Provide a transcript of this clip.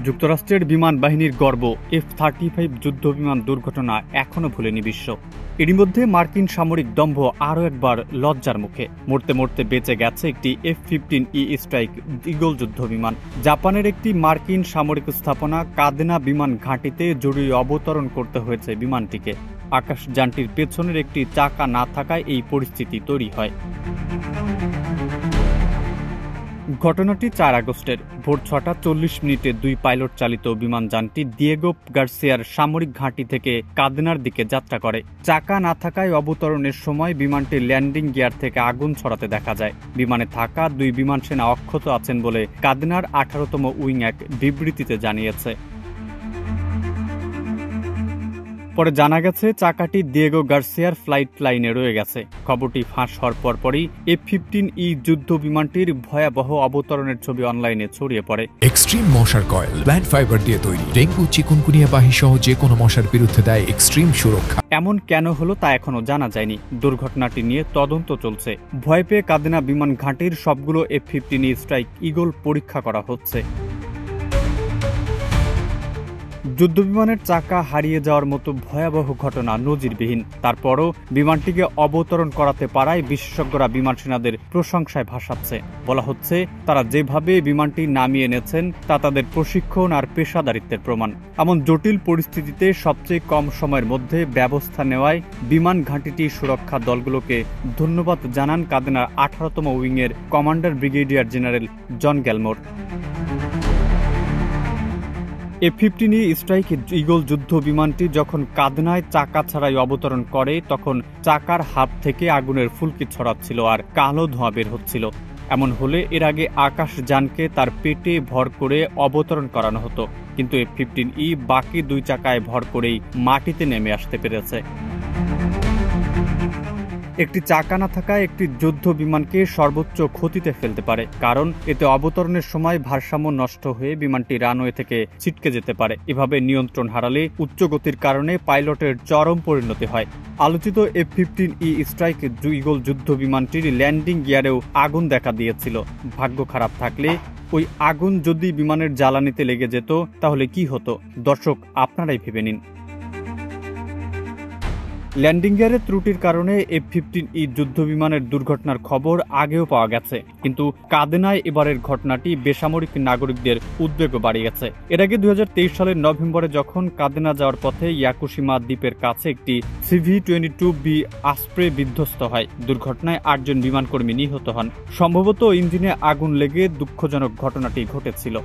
যুক্তরাষ্ট্রের বিমান বাহিনীর গর্ব F-35 যুদ্ধবিমান দুর্ঘটনা এখনো ভুলেনি বিশ্ব। এরই মধ্যে মার্কিন সামরিক দম্ভ আরও একবার লজ্জার মুখে। মরতে মরতে বেঁচে গেছে একটি F-15E স্ট্রাইক ঈগল যুদ্ধবিমান। জাপানের একটি মার্কিন সামরিক স্থাপনা কাদেনা বিমান ঘাঁটিতে জরুরি অবতরণ করতে হয়েছে বিমানটিকে। আকাশযানটির পেছনের একটি চাকা না থাকায় এই পরিস্থিতি তৈরি হয়। ঘটনাটি 4 আগস্টের ভোর 6:40 দুই পাইলট চালিত বিমানযানটি দিয়েগো গার্সিয়ার সামরিক ঘাঁটি থেকে কাদেনার দিকে যাত্রা করে। চাকা না থাকায় অবতরণের সময় বিমানটির ল্যান্ডিং গিয়ার থেকে আগুন ছড়াতে দেখা যায়। বিমানে থাকা 2 বিমান সেনা অক্ষত আছেন বলে কাদেনার 18তম উইং এক বিবৃতিতে জানিয়েছে। পরে জানা গেছে চাকাটি দিয়েগো গার্সিয়ার ফ্লাইট লাইনে রয়ে গেছে। খবরটি ফাঁস হওয়ার পরপরই F-15E যুদ্ধ বিমানটির ভয়াবহ অবতরণের ছবি অনলাইনে ছড়িয়ে পড়ে। এক্সট্রিম মশার কয়েল প্ল্যান্ট ফাইবার দিয়ে তৈরি, ডেঙ্গু চিকুনগুনিয়া বাহি সহ যে কোনো মশার বিরুদ্ধে দেয় এক্সট্রিম সুরক্ষা। এমন কেন হলো তা এখনো জানা যায়নি। দুর্ঘটনাটি নিয়ে তদন্ত চলছে। ভয় পেয়ে কাদেনা বিমান ঘাঁটির সবগুলো F-15E স্ট্রাইক ঈগল পরীক্ষা করা হচ্ছে। যুদ্ধবিমানের চাকা হারিয়ে যাওয়ার মতো ভয়াবহ ঘটনা নজিরবিহীন। তারপরও বিমানটিকে অবতরণ করাতে পারায় বিশেষজ্ঞরা বিমান সেনাদের প্রশংসায় ভাসাচ্ছে। বলা হচ্ছে, তারা যেভাবে বিমানটি নামিয়ে এনেছেন তা তাদের প্রশিক্ষণ আর পেশাদারিত্বের প্রমাণ। এমন জটিল পরিস্থিতিতে সবচেয়ে কম সময়ের মধ্যে ব্যবস্থা নেওয়ায় বিমান ঘাঁটিটির সুরক্ষা দলগুলোকে ধন্যবাদ জানান কাদেনার 18তম উইংয়ের কমান্ডার ব্রিগেডিয়ার জেনারেল জন গ্যালমোর। F-15E স্ট্রাইক ঈগল যুদ্ধ বিমানটি যখন কাদেনায় চাকা ছাড়াই অবতরণ করে তখন চাকার হাত থেকে আগুনের ফুলকি ছড়াচ্ছিল আর কালো ধোঁয়া বের হচ্ছিল। এমন হলে এর আগে আকাশযানকে তার পেটে ভর করে অবতরণ করানো হতো, কিন্তু F-15E বাকি 2 চাকায় ভর করেই মাটিতে নেমে আসতে পেরেছে। একটি চাকা না থাকায় একটি যুদ্ধ বিমানকে সর্বোচ্চ ক্ষতিতে ফেলতে পারে, কারণ এতে অবতরণের সময় ভারসাম্য নষ্ট হয়ে বিমানটি রানওয়ে থেকে ছিটকে যেতে পারে। এভাবে নিয়ন্ত্রণ হারালে উচ্চ গতির কারণে পাইলটের চরম পরিণতি হয়। আলোচিত F-15E স্ট্রাইক ঈগল যুদ্ধ বিমানটির ল্যান্ডিং গিয়ারেও আগুন দেখা দিয়েছিল। ভাগ্য খারাপ থাকলে ওই আগুন যদি বিমানের জ্বালানিতে লেগে যেত তাহলে কি হতো? দর্শক, আপনারাই ভেবে নিন। ল্যান্ডিং গিয়ারের ত্রুটির কারণে F-15E যুদ্ধবিমানের দুর্ঘটনার খবর আগেও পাওয়া গেছে, কিন্তু কাদেনায় এবারের ঘটনাটি বেসামরিক নাগরিকদের উদ্বেগও বাড়িয়েছে। এর আগে 2023 সালের নভেম্বরে যখন কাদেনা যাওয়ার পথে ইয়াকুশিমা দ্বীপের কাছে একটি CV-22B আসপ্রে বিধ্বস্ত হয়। দুর্ঘটনায় 8 জন বিমানকর্মী নিহত হন। সম্ভবত ইঞ্জিনে আগুন লেগে দুঃখজনক ঘটনাটি ঘটেছিল।